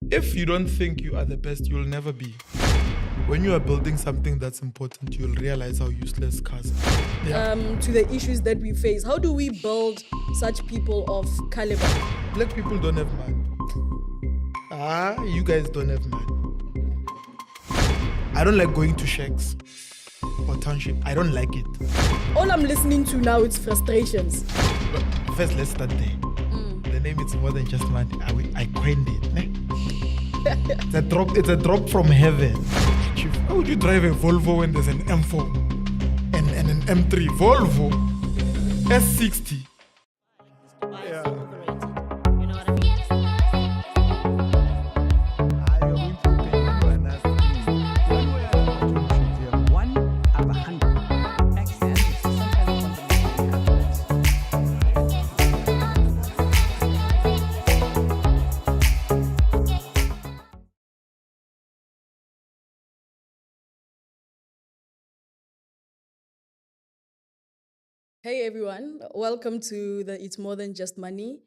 If you don't think you are the best, you'll never be. When you are building something that's important, you'll realize how useless cars are. To the issues that we face. How do we build such people of caliber? Black people don't have money. You guys don't have money. I don't like going to shacks or township. I don't like it. All I'm listening to now is frustrations. But first, let's start there. The name is more than just money. I coined it. Ne? It's a drop from heaven. Chief, how would you drive a Volvo when there's an M4 and an M3? Volvo S60. Yeah. You know what I mean? One out of 100. Excess is some kind of fundamental Hey everyone, welcome to the It's More Than Just Money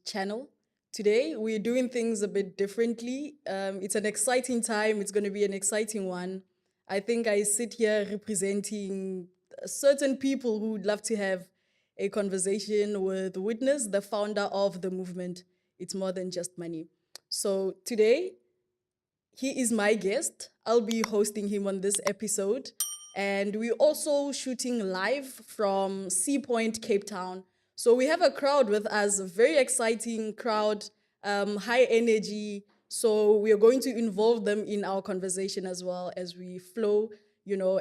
channel. Today we're doing things a bit differently. It's an exciting time. It's going to be an exciting one. I think I sit here representing certain people who would love to have a conversation with Witness, the founder of the movement It's More Than Just Money. So today he is my guest. I'll be hosting him on this episode. And we're also shooting live from Sea Point, Cape Town. So we have a crowd with us, a very exciting crowd, high energy. So we are going to involve them in our conversation as well as we flow,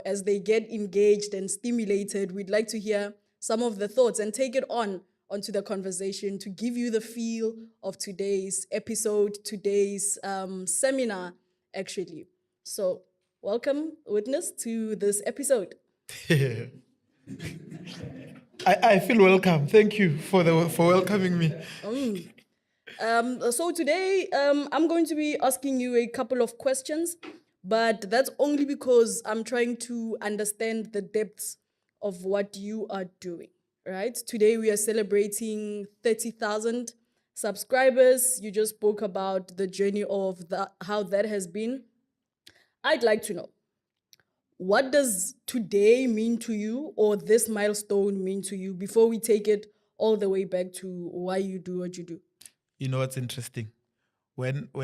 as they get engaged and stimulated. We'd like to hear some of the thoughts and take it onto the conversation to give you the feel of today's episode, today's seminar, actually. So welcome, Witness, to this episode. I feel welcome. Thank you for welcoming me. So today, I'm going to be asking you a couple of questions, but that's only because I'm trying to understand the depths of what you are doing, right? Today, we are celebrating 30,000 subscribers. You just spoke about the journey of how that has been. I'd like to know, what does today mean to you, or this milestone mean to you, before we take it all the way back to why you do what you do? You know what's interesting? When we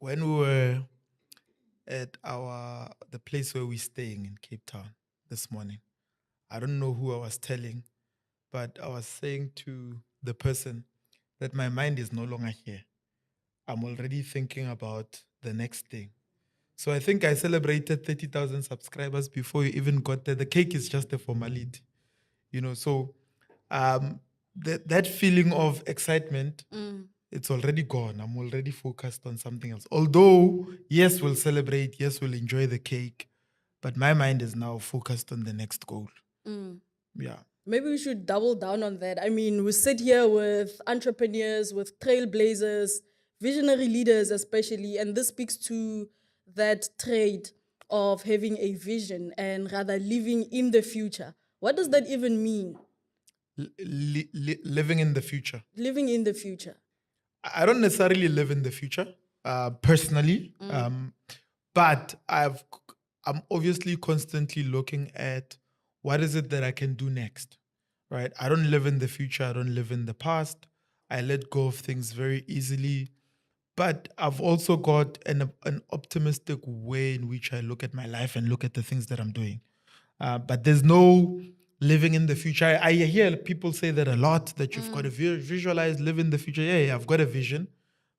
were at the place where we're staying in Cape Town this morning, I don't know who I was telling, but I was saying to the person that my mind is no longer here. I'm already thinking about the next thing. So I think I celebrated 30,000 subscribers before you even got there. The cake is just a formality, So that feeling of excitement, it's already gone. I'm already focused on something else. Although, yes, we'll celebrate. Yes, we'll enjoy the cake. But my mind is now focused on the next goal. Yeah. Maybe we should double down on that. I mean, we sit here with entrepreneurs, with trailblazers, visionary leaders especially, and this speaks to that trait of having a vision and rather living in the future. What does that even mean? Living in the future. Living in the future. I don't necessarily live in the future, personally, but I'm obviously constantly looking at what is it that I can do next, right? I don't live in the future. I don't live in the past. I let go of things very easily. But I've also got an optimistic way in which I look at my life and look at the things that I'm doing. But there's no living in the future. I hear people say that a lot, that you've got to visualize, live in the future. Yeah, I've got a vision,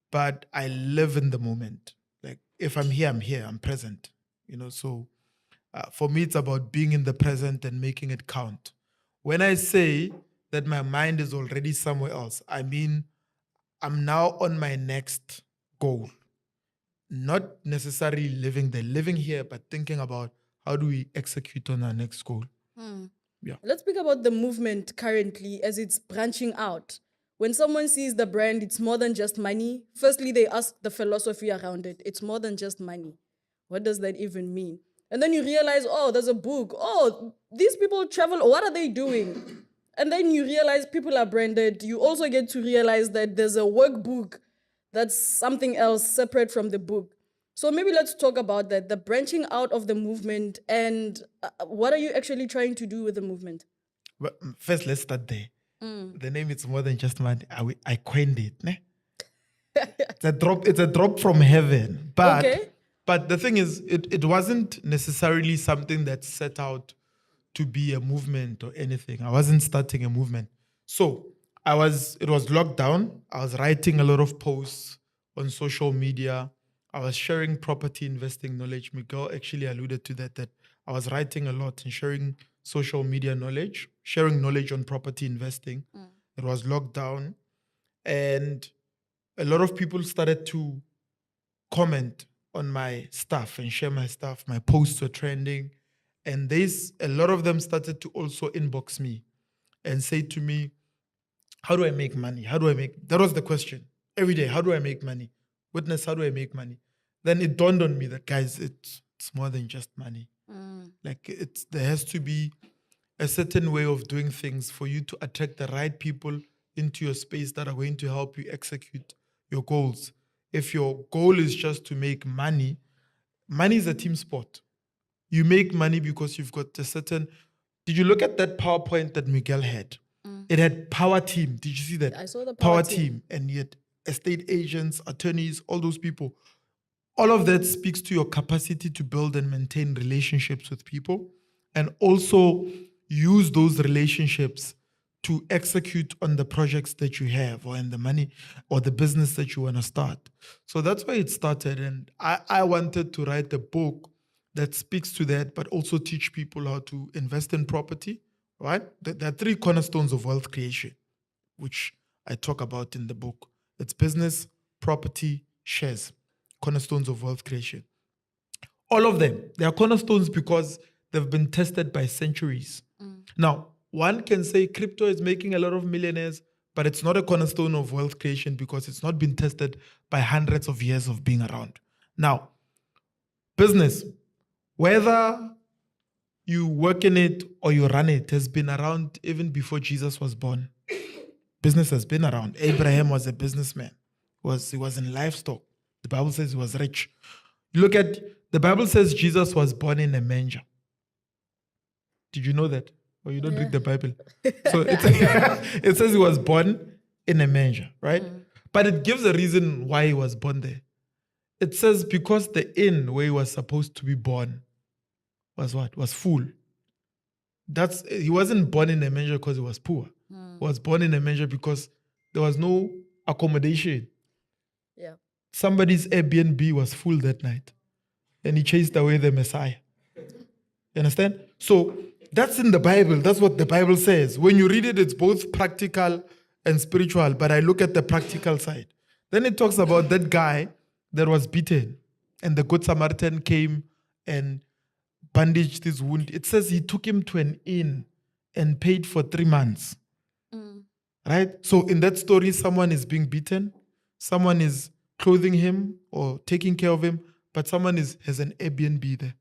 but I live in the moment. Like, if I'm here, I'm present. So for me, it's about being in the present and making it count. When I say that my mind is already somewhere else, I mean, I'm now on my next goal. Not necessarily living here, but thinking about how do we execute on our next goal. Yeah. Let's speak about the movement currently as it's branching out. When someone sees the brand, it's more than just money. Firstly, they ask the philosophy around it. It's more than just money. What does that even mean? And then you realize, oh, there's a book. Oh, these people travel. What are they doing? And then you realize people are branded. You also get to realize that there's a workbook That's something else separate from the book. So maybe let's talk about that, the branching out of the movement, and what are you actually trying to do with the movement? But first, let's start there. The name It's More Than Just Money. I coined it. Ne? It's a drop from heaven. But Okay. but the thing is, it wasn't necessarily something that set out to be a movement or anything. I wasn't starting a movement. So it was locked down. I was writing a lot of posts on social media. I was sharing property investing knowledge. Miguel actually alluded to that I was writing a lot and sharing social media knowledge, sharing knowledge on property investing. It was locked down. And a lot of people started to comment on my stuff and share my stuff. My posts were trending. And a lot of them started to also inbox me and say to me, how do I make money? That was the question. Every day, how do I make money? Witness, how do I make money? Then it dawned on me that, guys, it's more than just money. Like there has to be a certain way of doing things for you to attract the right people into your space that are going to help you execute your goals. If your goal is just to make money, money is a team sport. You make money because you've got a certain... Did you look at that PowerPoint that Miguel had? It had power team. Did you see that? I saw the power team. And yet estate agents, attorneys, all those people. All of that speaks to your capacity to build and maintain relationships with people and also use those relationships to execute on the projects that you have or in the money or the business that you want to start. So that's why it started. And I wanted to write a book that speaks to that, but also teach people how to invest in property, right? There are 3 cornerstones of wealth creation, which I talk about in the book. It's business, property, shares, cornerstones of wealth creation. All of them, they are cornerstones because they've been tested by centuries. Now, one can say crypto is making a lot of millionaires, but it's not a cornerstone of wealth creation because it's not been tested by hundreds of years of being around. Now, business, whether you work in it or you run it, has been around even before Jesus was born. Business has been around. Abraham was a businessman. He was in livestock. The Bible says he was rich. Look at, the Bible says Jesus was born in a manger. Did you know that? Or you don't read the Bible? So it says he was born in a manger, right? But it gives a reason why he was born there. It says because the inn where he was supposed to be born was what? Was full. He wasn't born in a manger because he was poor. He was born in a manger because there was no accommodation. Yeah. Somebody's Airbnb was full that night. And he chased away the Messiah. You understand? So that's in the Bible. That's what the Bible says. When you read it, it's both practical and spiritual, but I look at the practical side. Then it talks about that guy that was beaten, and the Good Samaritan came and bandaged his wound. It says he took him to an inn and paid for 3 months. Right? So in that story, someone is being beaten, someone is clothing him or taking care of him, but someone has an Airbnb there.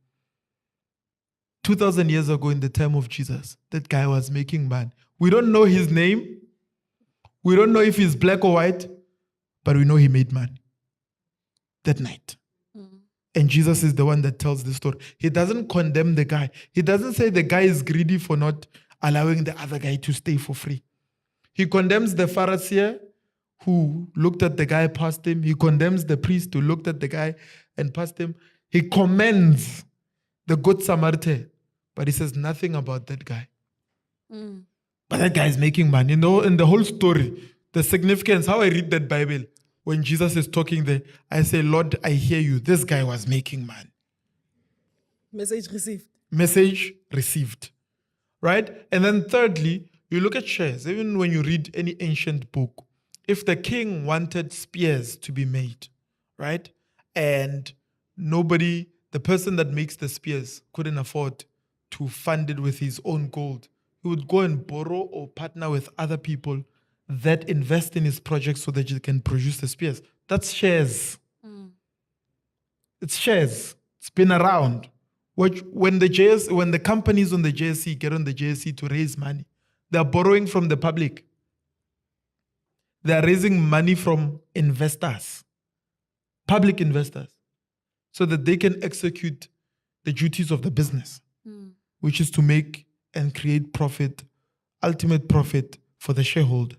2,000 years ago in the time of Jesus, that guy was making money. We don't know his name. We don't know if he's black or white, but we know he made money that night. And Jesus is the one that tells the story. He doesn't condemn the guy. He doesn't say the guy is greedy for not allowing the other guy to stay for free. He condemns the Pharisee who looked at the guy past him. He condemns the priest who looked at the guy and passed him. He commends the Good Samaritan, but he says nothing about that guy. But that guy is making money. You know, in the whole story, the significance, how I read that Bible, when Jesus is talking there, I say, Lord, I hear you. This guy was making money. Message received. Message received. Right? And then thirdly, you look at shares. Even when you read any ancient book, if the king wanted spears to be made, right? And the person that makes the spears couldn't afford to fund it with his own gold, he would go and borrow or partner with other people that invest in his project so that he can produce the spears. That's shares. It's shares. It's been around. When the companies on the JSE get on the JSE to raise money, they're borrowing from the public. They're raising money from investors. public investors, so that they can execute the duties of the business, which is to make and create profit, ultimate profit for the shareholder.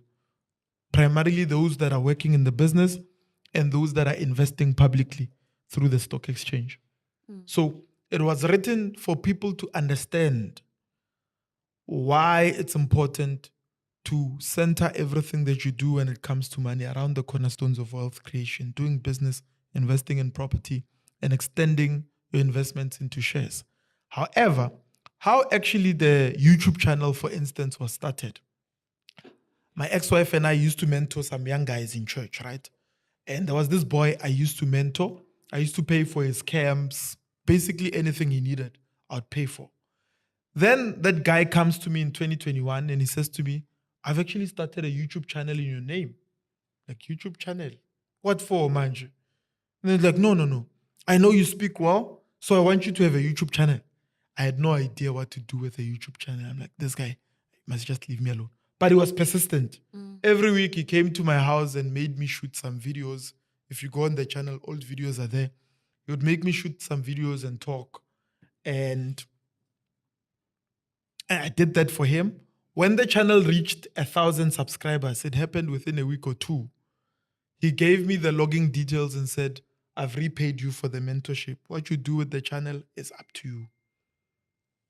Primarily those that are working in the business and those that are investing publicly through the stock exchange. So it was written for people to understand why it's important to center everything that you do when it comes to money around the cornerstones of wealth creation, doing business, investing in property, and extending your investments into shares. However, how actually the YouTube channel, for instance, was started. My ex-wife and I used to mentor some young guys in church, right? And there was this boy I used to mentor. I used to pay for his camps, basically anything he needed, I'd pay for. Then that guy comes to me in 2021 and he says to me, I've actually started a YouTube channel in your name. Like, YouTube channel? What for, Manju? And he's like, no. I know you speak well, so I want you to have a YouTube channel. I had no idea what to do with a YouTube channel. I'm like, this guy must just leave me alone. But he was persistent. Every week he came to my house and made me shoot some videos. If you go on the channel, old videos are there. He would make me shoot some videos and talk. And I did that for him. When the channel reached 1,000 subscribers, it happened within a week or two. He gave me the logging details and said, I've repaid you for the mentorship. What you do with the channel is up to you.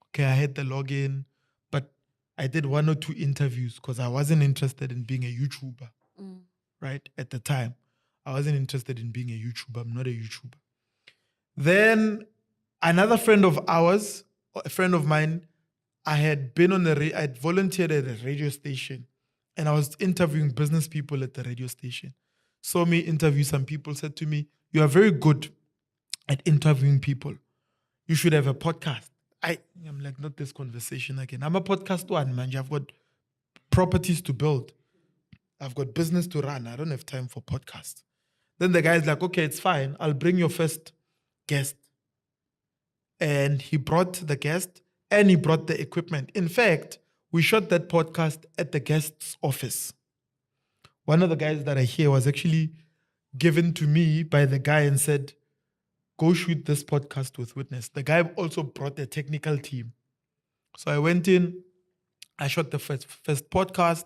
Okay, I had the login, but I did 1 or 2 interviews because I wasn't interested in being a YouTuber, right? At the time, I wasn't interested in being a YouTuber. I'm not a YouTuber. Then another friend of ours, a friend of mine, I had been on I had volunteered at a radio station and I was interviewing business people at the radio station. Saw me interview some people, said to me, you are very good at interviewing people. You should have a podcast. I'm like, not this conversation again. I'm a podcast one, man. I've got properties to build. I've got business to run. I don't have time for podcasts. Then the guy's like, okay, it's fine. I'll bring your first guest. And he brought the guest and he brought the equipment. In fact, we shot that podcast at the guest's office. One of the guys that I hear was actually given to me by the guy and said, go shoot this podcast with Witness. The guy also brought a technical team. So I went in, I shot the first podcast,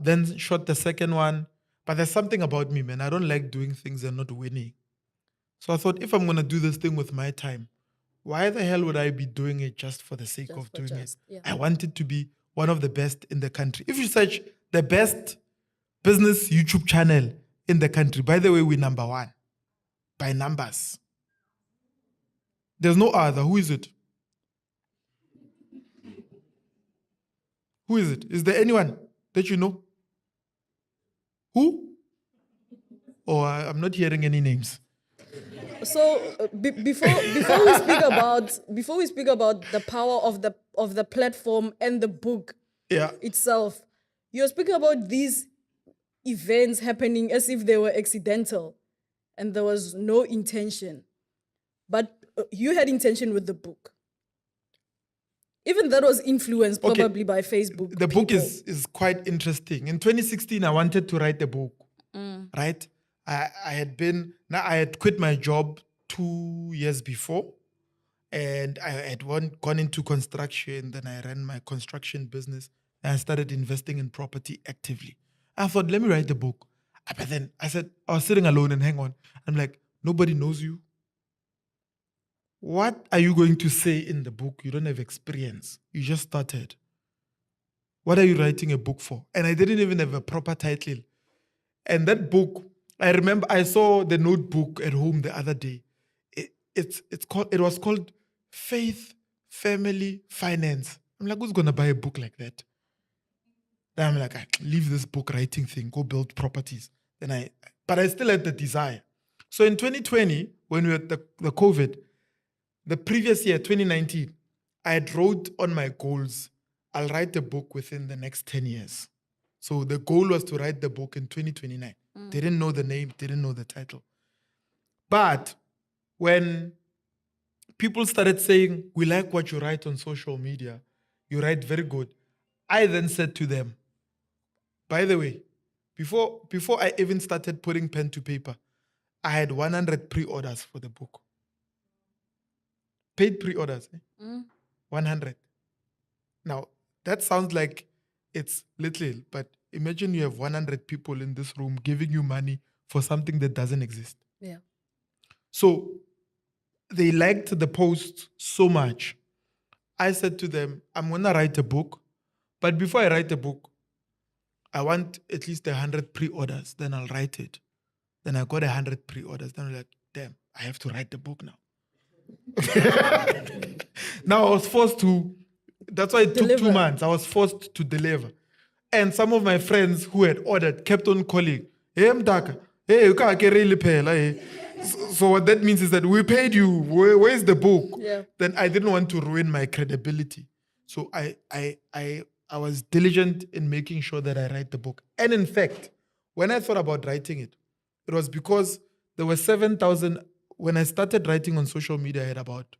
then shot the second one. But there's something about me, man. I don't like doing things and not winning. So I thought, if I'm going to do this thing with my time, why the hell would I be doing it just for the sake of doing it? Yeah. I want it to be one of the best in the country. If you search the best business YouTube channel in the country, by the way, we're number 1 by numbers. There's no other. Who is it? Who is it? Is there anyone that you know? Who? Oh, I'm not hearing any names. So before we speak about the power of the platform and the book Yeah. itself, you're speaking about these events happening as if they were accidental and there was no intention. But you had intention with the book. Even that was influenced Okay. probably by Facebook. The book people. is quite interesting. In 2016, I wanted to write a book, right? I had quit my job 2 years before, and I had gone into construction. Then I ran my construction business, and I started investing in property actively. I thought, let me write a book. But then I was sitting alone and hang on. I'm like, nobody knows you. What are you going to say in the book? You don't have experience. You just started. What are you writing a book for? And I didn't even have a proper title. And that book, I remember I saw the notebook at home the other day. It was called Faith, Family, Finance. I'm like, who's gonna buy a book like that? Then I'm like, leave this book writing thing, go build properties. But I still had the desire. So in 2020, when we had the COVID, the previous year, 2019, I had wrote on my goals, I'll write a book within the next 10 years. So the goal was to write the book in 2029. Didn't know the name, didn't know the title. But when people started saying, we like what you write on social media, you write very good, I then said to them, by the way, before I even started putting pen to paper, I had 100 pre-orders for the book. Paid pre-orders. 100. Now, that sounds like it's little, but imagine you have 100 people in this room giving you money for something that doesn't exist. Yeah. So they liked the post so much. I said to them, I'm going to write a book. But before I write a book, I want at least 100 pre-orders. Then I'll write it. Then I got 100 pre-orders. Then I'm like, damn, I have to write the book now. Now I was forced to, that's why it took 2 Deliver. months. I was forced to deliver. And some of my friends who had ordered kept on calling, hey, Mdaka, hey, you can't get really pay. So what that means is that we paid you. Where's the book? Yeah. Then I didn't want to ruin my credibility. So I was diligent in making sure that I write the book. And in fact, when I thought about writing it, it was because there were 7,000. When I started writing on social media, I had about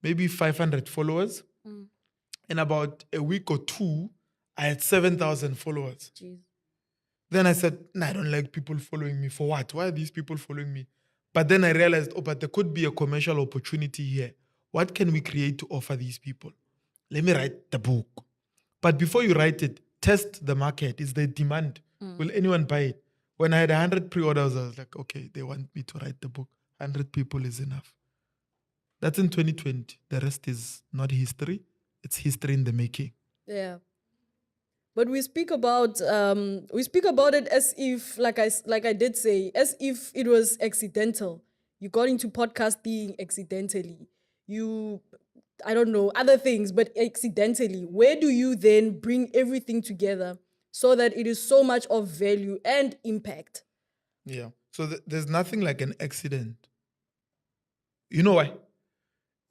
maybe 500 followers. In about a week or two, I had 7,000 followers. Jeez. Then I said, I don't like people following me. For what? Why are these people following me? But then I realized, but there could be a commercial opportunity here. What can we create to offer these people? Let me write the book. But before you write it, test the market. Is there demand? Will anyone buy it? When I had 100 pre-orders, I was like, okay, they want me to write the book. 100 people is enough. That's in 2020. The rest is not history. It's history in the making. Yeah. But we speak about it as if, like I did say, as if it was accidental. You got into podcasting accidentally. I don't know, other things, but accidentally. Where do you then bring everything together so that it is so much of value and impact? Yeah. So there's nothing like an accident. You know why?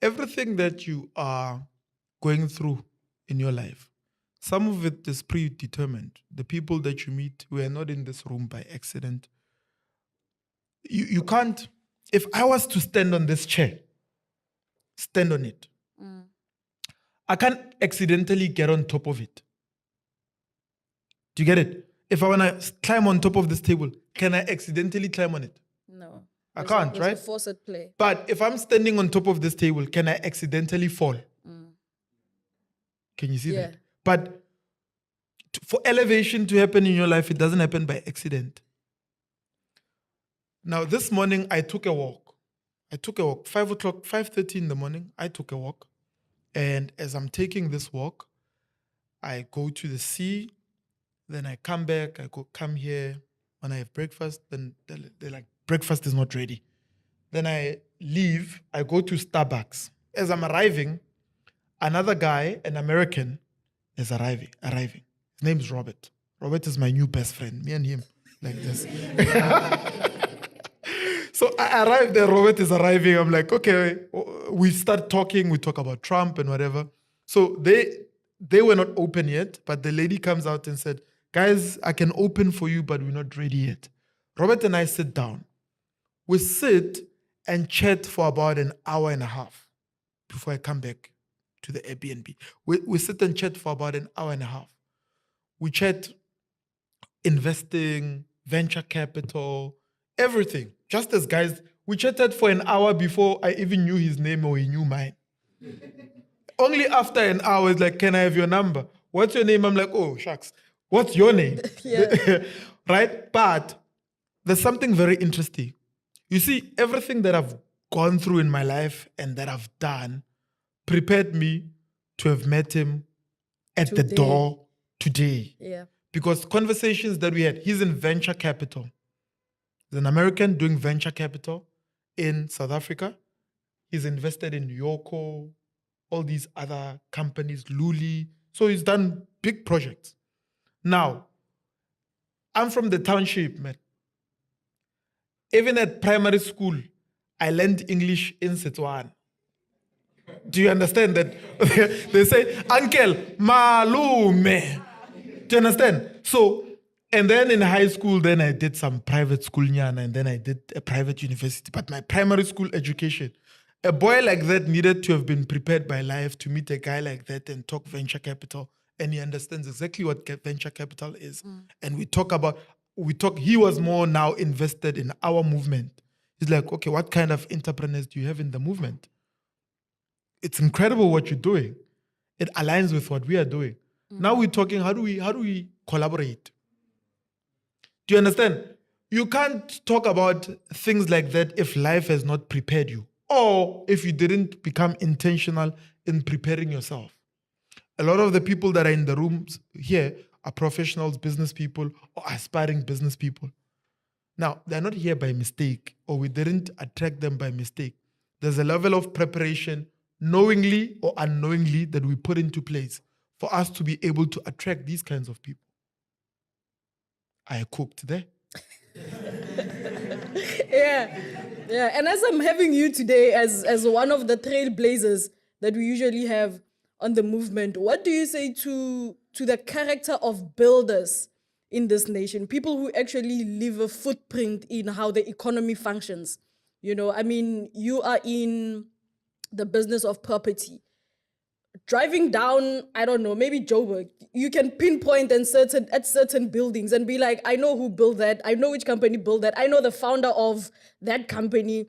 Everything that you are going through in your life, some of it is predetermined. The people that you meet were not in this room by accident. You can't, if I was to stand on this chair, stand on it. I can't accidentally get on top of it. Do you get it? If I want to climb on top of this table, can I accidentally climb on it? No. I can't, there's right? a force at play. But if I'm standing on top of this table, can I accidentally fall? Can you see Yeah. that? But for elevation to happen in your life, it doesn't happen by accident. Now, this morning, I took a walk. 5 o'clock, 5:30 in the morning, I took a walk. And as I'm taking this walk, I go to the sea, then I come back, come here. When I have breakfast, then they're like, breakfast is not ready. Then I leave, I go to Starbucks. As I'm arriving, another guy, an American, is arriving. His name is Robert. Robert is my new best friend. Me and him, like this. So I arrived there, Robert is arriving. I'm like, okay, we start talking. We talk about Trump and whatever. So they were not open yet, but the lady comes out and said, guys, I can open for you, but we're not ready yet. Robert and I sit down. We sit and chat for about an hour and a half before I come back to the Airbnb. We sit and chat for about an hour and a half. We chat investing, venture capital, everything. Just as guys, we chatted for an hour before I even knew his name or he knew mine. Only after an hour, it's like, can I have your number? What's your name? I'm like, oh, shucks. What's your name? Yeah. Right? But there's something very interesting. You see, everything that I've gone through in my life and that I've done prepared me to have met him at the Today. door today. Yeah. Because conversations that we had, he's in venture capital. He's an American doing venture capital in South Africa. He's invested in Yoko, all these other companies, Luli. So he's done big projects. Now, I'm from the township, man. Even at primary school, I learned English in Setswana. Do you understand that? They say, Uncle, malume. Do you understand? So, and then in high school, then I did some private school, and then I did a private university. But my primary school education, a boy like that needed to have been prepared by life to meet a guy like that and talk venture capital. And he understands exactly what venture capital is. And we talk about, he was more now invested in our movement. He's like, okay, what kind of entrepreneurs do you have in the movement? It's incredible what you're doing. It aligns with what we are doing. Now we're talking, how do we collaborate? Do you understand? You can't talk about things like that if life has not prepared you, or if you didn't become intentional in preparing yourself. A lot of the people that are in the rooms here are professionals, business people, or aspiring business people. Now, they're not here by mistake, or we didn't attract them by mistake. There's a level of preparation, knowingly or unknowingly, that we put into place for us to be able to attract these kinds of people. I cooked there. Yeah. And as I'm having you today as one of the trailblazers that we usually have on the movement, what do you say to the character of builders in this nation? People who actually leave a footprint in how the economy functions. You know, I mean, you are in the business of property. Driving down, I don't know, maybe Joburg, you can pinpoint at certain buildings and be like, I know who built that. I know which company built that. I know the founder of that company.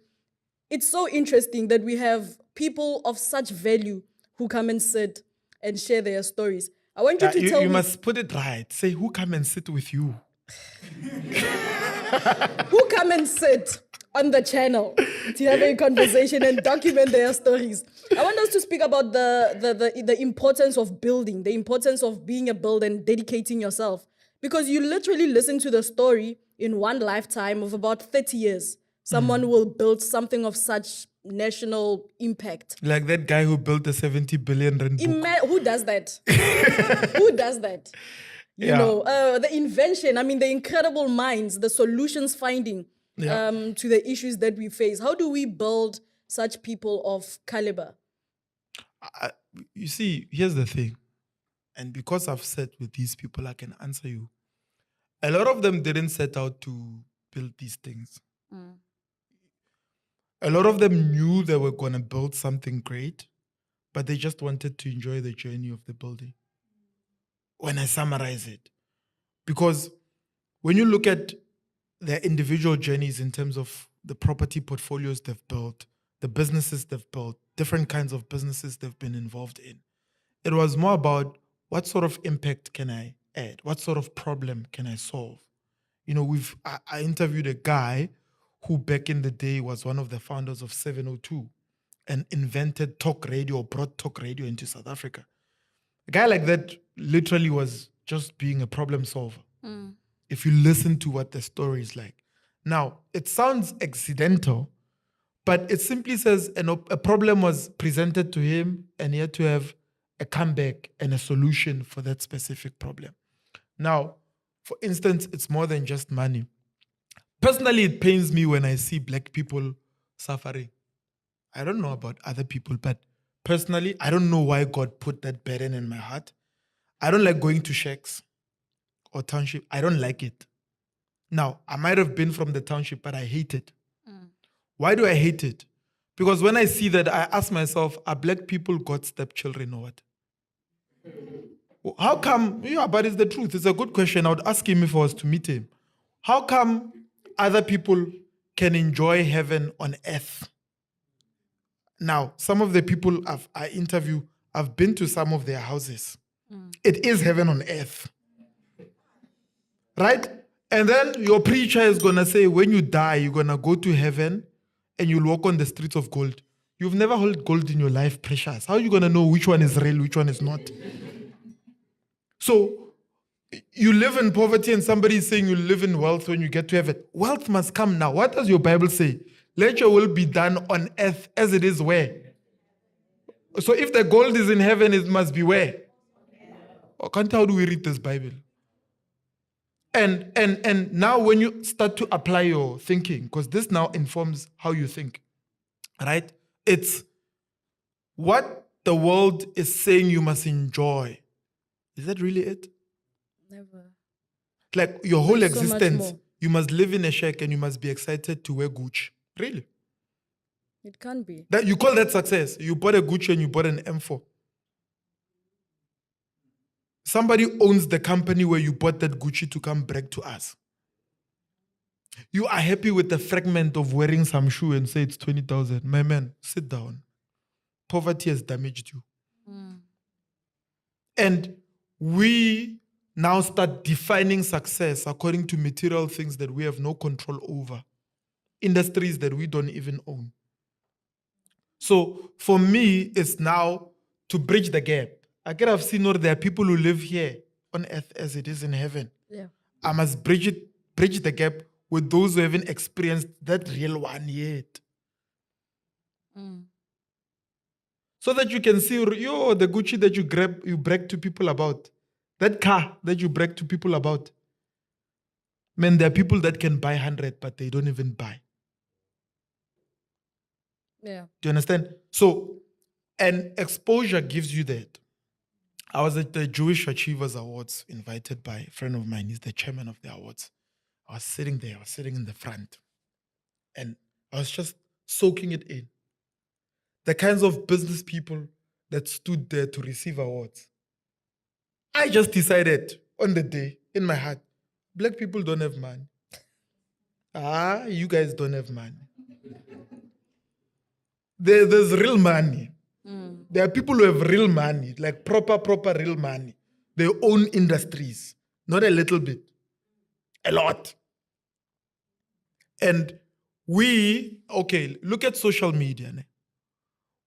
It's so interesting that we have people of such value who come and sit and share their stories. I want you to tell You me must put it right. Say, who come and sit with you? who come and sit on the channel to have a conversation and document their stories. I want us to speak about the importance of building, the importance of being a builder and dedicating yourself. Because you literally listen to the story in one lifetime of about 30 years. Someone will build something of such national impact. Like that guy who built the 70 billion rand book. Who does that? Who does that? You Yeah. know, the invention, I mean, the incredible minds, the solutions finding to the issues that we face. How do we build such people of caliber? You see, here's the thing. And because I've sat with these people, I can answer you. A lot of them didn't set out to build these things. A lot of them knew they were going to build something great, but they just wanted to enjoy the journey of the building. When I summarize it, because when you look at their individual journeys in terms of the property portfolios they've built, the businesses they've built, different kinds of businesses they've been involved in, it was more about what sort of impact can I add? What sort of problem can I solve? You know, I interviewed a guy who back in the day was one of the founders of 702 and invented talk radio, brought talk radio into South Africa. A guy like that literally was just being a problem solver. If you listen to what the story is like. Now, it sounds accidental, but it simply says a problem was presented to him and he had to have a comeback and a solution for that specific problem. Now, for instance, it's more than just money. Personally, it pains me when I see black people suffering. I don't know about other people, but personally, I don't know why God put that burden in my heart. I don't like going to shacks or township. I don't like it. Now, I might have been from the township, but I hate it. Why do I hate it? Because when I see that, I ask myself, are black people God's stepchildren or what? How come? Yeah, but it's the truth. It's a good question. I would ask him if I was to meet him. How come other people can enjoy heaven on earth? Now, some of the people I interview, I've been to some of their houses. It is heaven on earth. Right? And then your preacher is going to say, when you die, you're going to go to heaven and you'll walk on the streets of gold. You've never held gold in your life, Precious. How are you going to know which one is real, which one is not? So, you live in poverty and somebody is saying you live in wealth when you get to heaven. Wealth must come now. What does your Bible say? Let your will be done on earth as it is where? So if the gold is in heaven, it must be where? How do we read this Bible? And now when you start to apply your thinking, because this now informs how you think, right? It's what the world is saying you must enjoy. Is that really it? Never. Like your whole There's so much existence, more. you must live in a shack and you must be excited to wear Gucci. Really? It can't be. That you call that success? You bought a Gucci and you bought an M4. Somebody owns the company where you bought that Gucci to come brag to us. You are happy with the fragment of wearing some shoe and say it's 20,000. My man, sit down. Poverty has damaged you. And we now start defining success according to material things that we have no control over, industries that we don't even own. So for me, it's now to bridge the gap. I could have seen there are people who live here on earth as it is in heaven. Yeah. I must bridge the gap with those who haven't experienced that real one yet. So that you can see, the Gucci that you brag to people about, that car that you brag to people about. Man, there are people that can buy 100, but they don't even buy. Yeah. Do you understand? So, and exposure gives you that. I was at the Jewish Achievers Awards, invited by a friend of mine. He's the chairman of the awards. I was sitting there. I was sitting in the front. And I was just soaking it in. The kinds of business people that stood there to receive awards. I just decided on the day, in my heart, black people don't have money. You guys don't have money. There's real money. There are people who have real money, like proper real money. They own industries, not a little bit, a lot. And look at social media. Ne?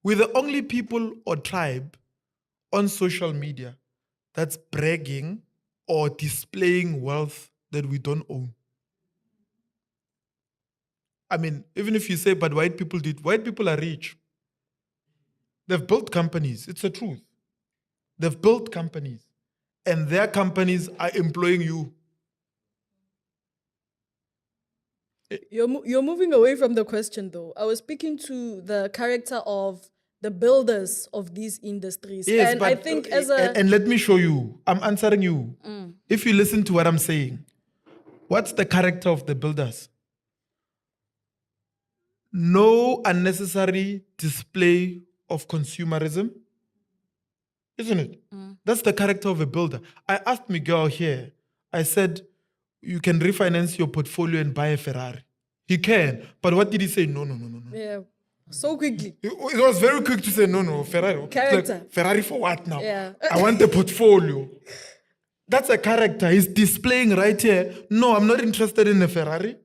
We're the only people or tribe on social media that's bragging or displaying wealth that we don't own. I mean, even if you say, but white people are rich. They've built companies. It's the truth. They've built companies. And their companies are employing you. You're moving away from the question, though. I was speaking to the character of the builders of these industries. Yes, and but, I think as a... and let me show you. I'm answering you. If you listen to what I'm saying, what's the character of the builders? No unnecessary display of consumerism. Isn't it? That's the character of a builder. I asked Miguel here, I said, you can refinance your portfolio and buy a Ferrari. He can. But what did he say? No. Yeah. So quickly. It was very quick to say, no, Ferrari. Character. Like, Ferrari for what now? Yeah. I want the portfolio. That's a character. He's displaying right here. No, I'm not interested in a Ferrari.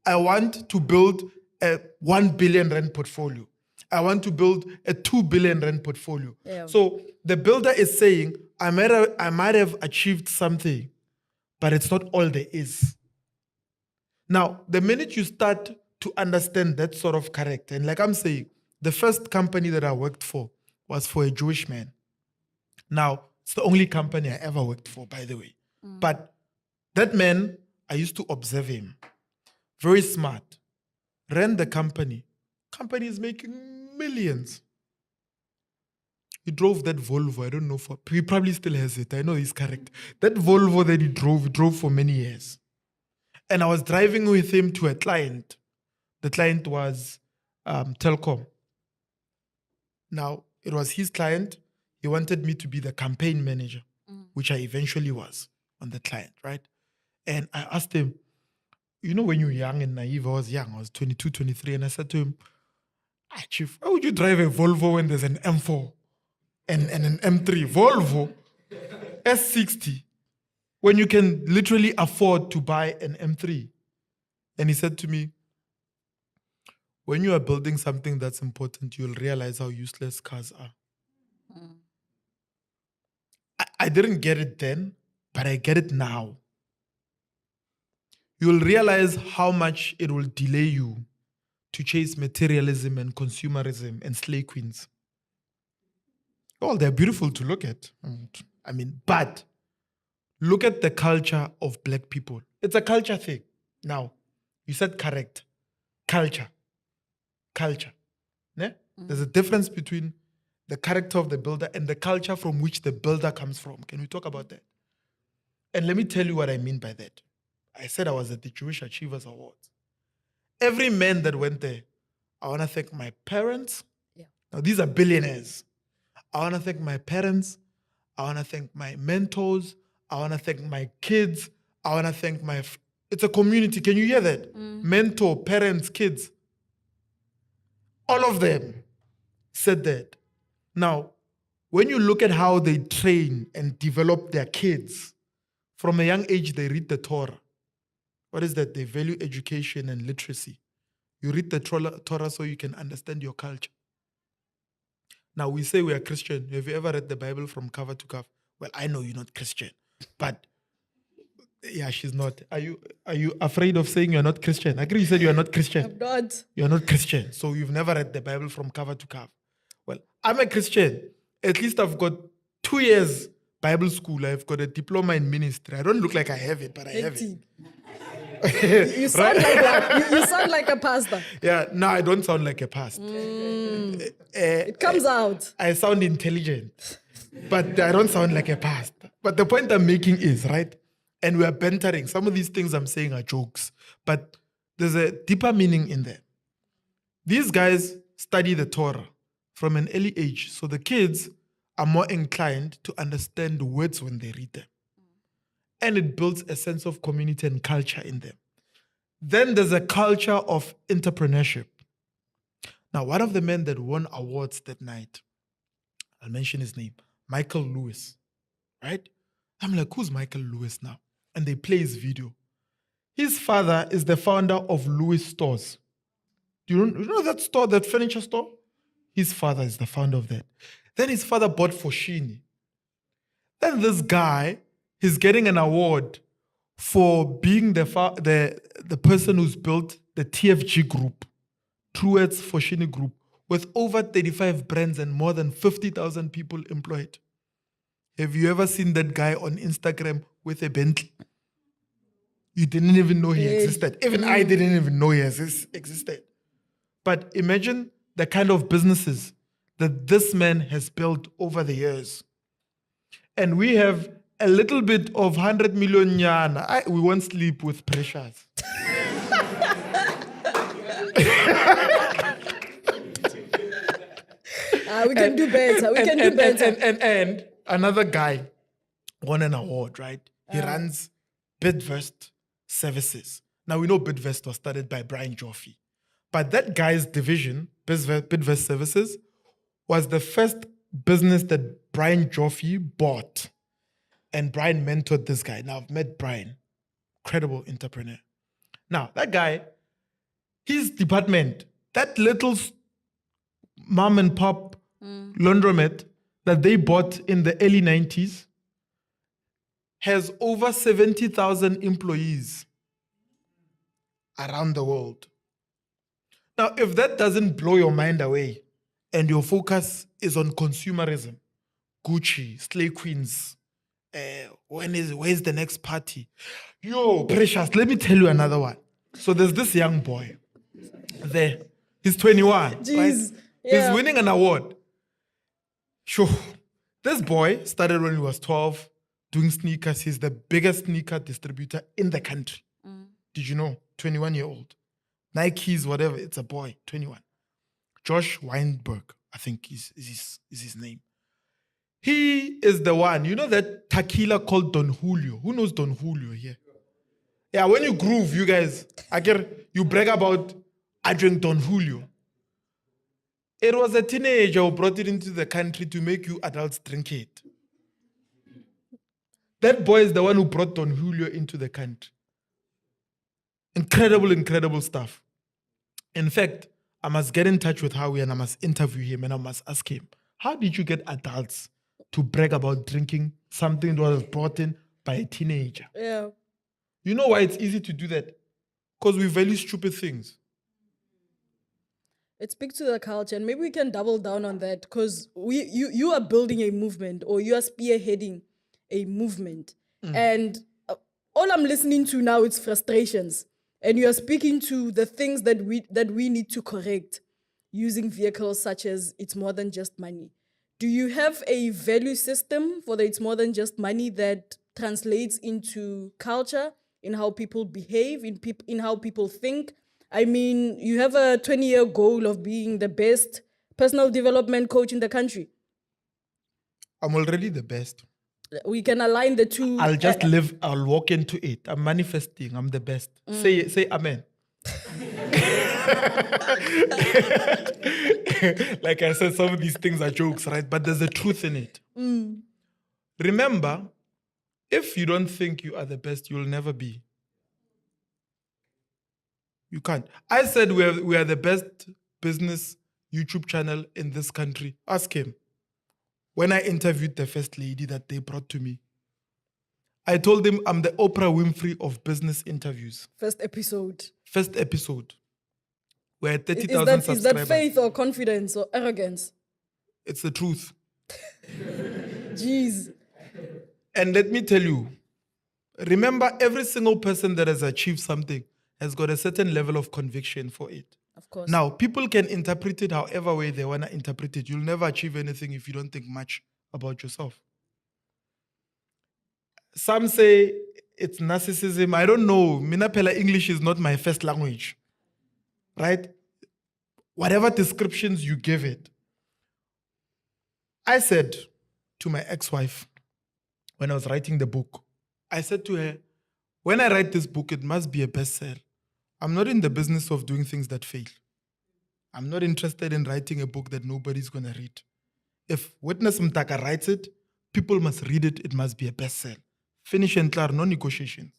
I want to build a 1 billion rand portfolio. I want to build a 2 billion rand portfolio. Yeah. So the builder is saying, I might have achieved something, but it's not all there is. Now, the minute you start to understand that sort of character, and like I'm saying, the first company that I worked for was for a Jewish man. Now, it's the only company I ever worked for, by the way. But that man, I used to observe him. Very smart. Ran the company. Company is making millions. He drove that Volvo, I don't know, he probably still has it. I know he's correct. That Volvo that he drove for many years. And I was driving with him to a client. The client was Telkom. Now, it was his client. He wanted me to be the campaign manager, which I eventually was on the client, right? And I asked him, when you're young and naive, I was young, I was 22, 23, and I said to him, Chief, why would you drive a Volvo when there's an M4 and an M3? Volvo S60, when you can literally afford to buy an M3. And he said to me, when you are building something that's important, you'll realize how useless cars are. I didn't get it then, but I get it now. You'll realize how much it will delay you to chase materialism and consumerism and slay queens. Well, they're beautiful to look at. But look at the culture of black people. It's a culture thing. Now, you said correct. Culture. Ne? There's a difference between the character of the builder and the culture from which the builder comes from. Can we talk about that? And let me tell you what I mean by that. I said I was at the Jewish Achievers Awards. Every man that went there, I want to thank my parents. Yeah. Now, these are billionaires. I want to thank my parents. I want to thank my mentors. I want to thank my kids. I want to thank It's a community. Can you hear that? Mentor, parents, kids. All of them said that. Now, when you look at how they train and develop their kids, from a young age, they read the Torah. What is that? They value education and literacy. You read the Torah so you can understand your culture. Now, we say we are Christian. Have you ever read the Bible from cover to cover? Well, I know you're not Christian, but yeah, she's not. Are you afraid of saying you're not Christian? I agree you said you're not Christian. I'm not. You're not Christian, so you've never read the Bible from cover to cover. Well, I'm a Christian. At least I've got 2 years Bible school. I've got a diploma in ministry. I don't look like I have it, but I have it. You sound like that. You sound like a pastor. Yeah, no, I don't sound like a pastor. It comes out. I sound intelligent, but I don't sound like a pastor. But the point I'm making is, right, and we are bantering. Some of these things I'm saying are jokes, but there's a deeper meaning in there. These guys study the Torah from an early age, so the kids are more inclined to understand the words when they read them. And it builds a sense of community and culture in them. Then there's a culture of entrepreneurship. Now, one of the men that won awards that night, I'll mention his name, Michael Lewis, right? I'm like, who's Michael Lewis now? And they play his video. His father is the founder of Lewis Stores. Do you know that store, that furniture store? His father is the founder of that. Then his father bought Foschini. Then this guy, he's getting an award for being the person who's built the TFG group, Truett's Foschini group, with over 35 brands and more than 50,000 people employed. Have you ever seen that guy on Instagram with a Bentley? You didn't even know he existed. Even I didn't even know he existed. But imagine the kind of businesses that this man has built over the years. And we have a little bit of 100 million yana. We won't sleep with Precious. We can do better. We can do better. And another guy won an award, right? He runs Bidvest Services. Now, we know Bidvest was started by Brian Joffe. But that guy's division, Bidvest Services, was the first business that Brian Joffe bought. And Brian mentored this guy. Now, I've met Brian, incredible entrepreneur. Now, that guy, his department, that little mom and pop laundromat that they bought in the early 90s has over 70,000 employees around the world. Now, if that doesn't blow your mind away and your focus is on consumerism, Gucci, Slay Queens, where's the next party? Yo, Precious, let me tell you another one. So there's this young boy there. He's 21. Jeez. Right? Yeah. He's winning an award. Sure. This boy started when he was 12 doing sneakers. He's the biggest sneaker distributor in the country. Did you know? 21-year-old. Nikes, whatever. It's a boy, 21. Josh Weinberg, I think is his name. He is the one. You know that tequila called Don Julio? Who knows Don Julio here? Yeah, when you groove, you guys, you brag about, I drink Don Julio. It was a teenager who brought it into the country to make you adults drink it. That boy is the one who brought Don Julio into the country. Incredible, incredible stuff. In fact, I must get in touch with Howie and I must interview him and I must ask him, how did you get adults to brag about drinking something that was brought in by a teenager? Yeah. You know why it's easy to do that? Because we value stupid things. It speaks to the culture, and maybe we can double down on that because you are building a movement, or you are spearheading a movement, and all I'm listening to now is frustrations, and you are speaking to the things that we need to correct using vehicles such as It's More Than Just Money. Do you have a value system for the It's More Than Just Money that translates into culture, in how people behave, in how people think? I mean, you have a 20-year goal of being the best personal development coach in the country. I'm already the best. we can align the two. I'll just live, I'll walk into it. I'm manifesting, I'm the best. Say amen. Like I said, some of these things are jokes, right? But there's a truth in it. Remember, if you don't think you are the best, you'll never be. You can't. I said we are the best business YouTube channel in this country. Ask him. When I interviewed the first lady that they brought to me, I told him I'm the Oprah Winfrey of business interviews. First episode. First episode. We're at 30,000 Is subscribers. that faith or confidence or arrogance? It's the truth. Jeez. And let me tell you, remember, every single person that has achieved something has got a certain level of conviction for it. Of course. Now, people can interpret it however way they want to interpret it. You'll never achieve anything if you don't think much about yourself. Some say it's narcissism. I don't know. Minapela English is not my first language. Right? Whatever descriptions you give it. I said to my ex-wife, when I was writing the book, I said to her, when I write this book, it must be a bestseller. I'm not in the business of doing things that fail. I'm not interested in writing a book that nobody's going to read. If Witness Mdaka writes it, people must read it. It must be a bestseller. Finish and clear, no negotiations.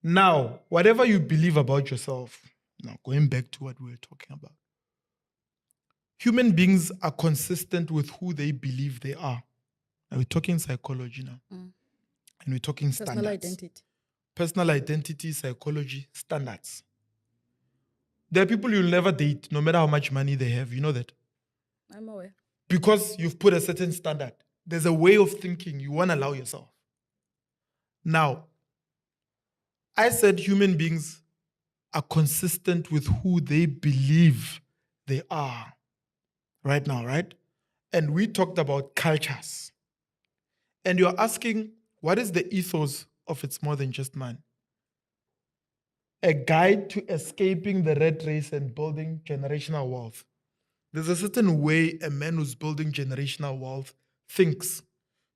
Now, whatever you believe about yourself, now going back to what we were talking about, human beings are consistent with who they believe they are. And we're talking psychology now. And we're talking standards. Personal identity. Personal identity, psychology, standards. There are people you'll never date, no matter how much money they have. You know that? I'm aware. Because you've put a certain standard. There's a way of thinking you want to allow yourself. Now, I said human beings are consistent with who they believe they are. Right now, right? And we talked about cultures. And you're asking, what is the ethos of It's More Than Just Man? A guide to escaping the rat race and building generational wealth. There's a certain way a man who's building generational wealth thinks.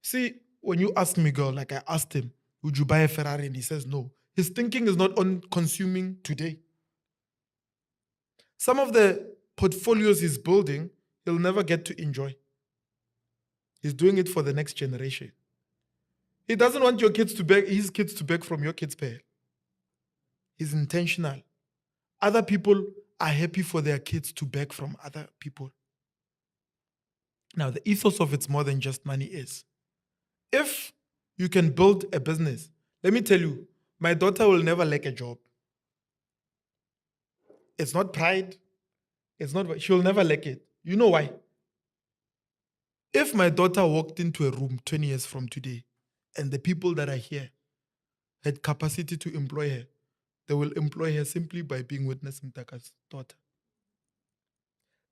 See, when you ask me, girl, like I asked him, would you buy a Ferrari? And he says no. His thinking is not on consuming today. Some of the portfolios he's building, he'll never get to enjoy. He's doing it for the next generation. He doesn't want his kids to beg from your kids' pay. He's intentional. Other people are happy for their kids to beg from other people. Now, the ethos of It's More Than Just Money is, if you can build a business, let me tell you, my daughter will never lack a job. It's not pride. She'll never lack it. You know why? If my daughter walked into a room 20 years from today and the people that are here had capacity to employ her, they will employ her simply by being Witness Mdaka's daughter.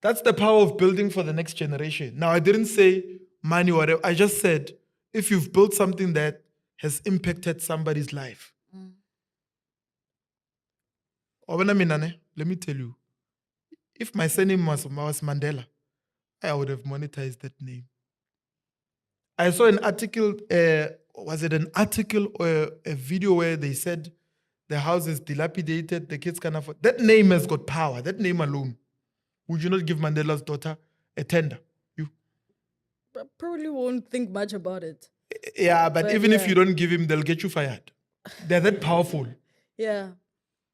That's the power of building for the next generation. Now, I didn't say money or whatever. I just said, if you've built something that has impacted somebody's life. Let me tell you, if my surname was Mandela, I would have monetized that name. I saw an article, was it an article or a video where they said the house is dilapidated, the kids can't afford. That name has got power, that name alone. Would you not give Mandela's daughter a tender? You? I probably won't think much about it. Yeah, but even if yeah. you don't give him, they'll get you fired. They're that powerful. Yeah.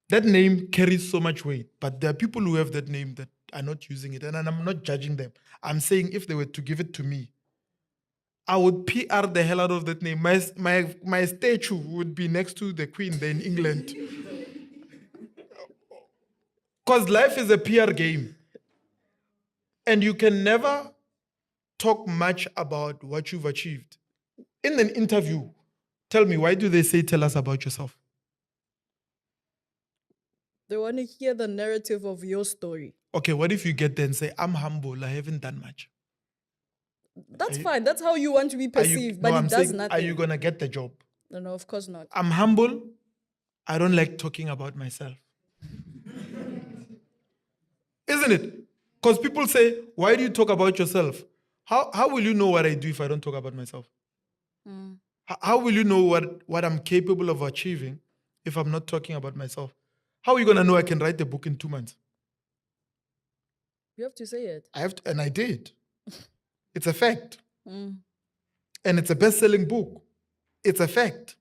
That name carries so much weight, but there are people who have that name that are not using it, and I'm not judging them. I'm saying if they were to give it to me, I would PR the hell out of that name. My statue would be next to the Queen there in England. Because life is a PR game. And you can never talk much about what you've achieved. In an interview, tell me, why do they say, tell us about yourself? They want to hear the narrative of your story. Okay, what if you get there and say, I'm humble, I haven't done much? That's fine. That's how you want to be perceived, but it does nothing. Are you going to get the job? No, of course not. I'm humble. I don't like talking about myself. Isn't it? Because people say, why do you talk about yourself? How will you know what I do if I don't talk about myself? How will you know what I'm capable of achieving if I'm not talking about myself? How are you going to know I can write the book in 2 months? You have to say it. I have to, and I did. It's a fact. And it's a best-selling book. It's a fact.